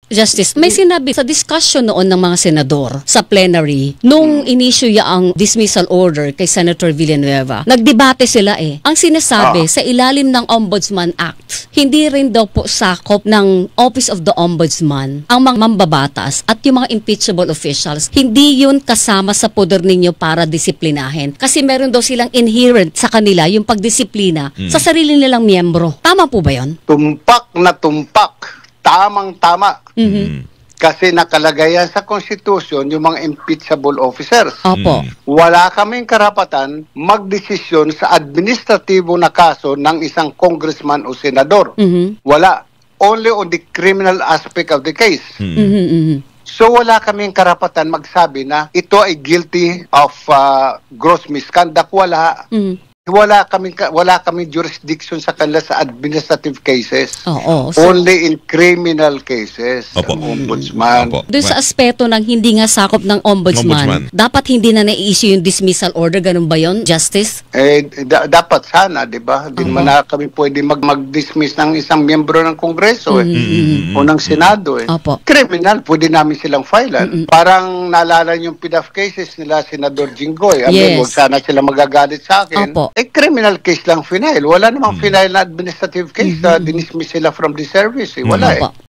Justice, may sinabi sa discussion noon ng mga senador sa plenary nung inisyu ang dismissal order kay Senator Villanueva. Nagdebate sila eh. Ang sinasabi sa ilalim ng Ombudsman Act, hindi rin daw po sakop ng Office of the Ombudsman ang mga mambabatas at yung mga impeachable officials. Hindi yun kasama sa poder ninyo para disiplinahin. Kasi meron daw silang inherent sa kanila yung pagdisiplina sa sarili nilang miyembro. Tama po ba yun? Tumpak na tumpak. Tamang-tama. Kasi nakalagay yan sa Constitution yung mga impeachable officers. Opo. Wala kaming karapatan magdesisyon sa administratibo na kaso ng isang congressman o senador. Wala. Only on the criminal aspect of the case. So wala kaming karapatan magsabi na ito ay guilty of gross misconduct. Wala. Wala kaming jurisdiction sa kanila sa administrative cases. Oo. Only in criminal cases. Ang ombudsman. Doon sa aspeto ng hindi nga sakop ng ombudsman, dapat hindi na na-issue yung dismissal order. Ganun ba yun, Justice? Dapat sana, di ba? Di naman na kami pwede mag-dismiss ng isang miyembro ng Kongreso o ng Senado. Criminal, pwede namin silang filean. Parang naalala yung PDAF cases nila, Senador Jinggoy. Huwag sana sila magagalit sa akin. Criminal case lang final. Wala namang final na administrative case. Dinismiss sila from the service. Wala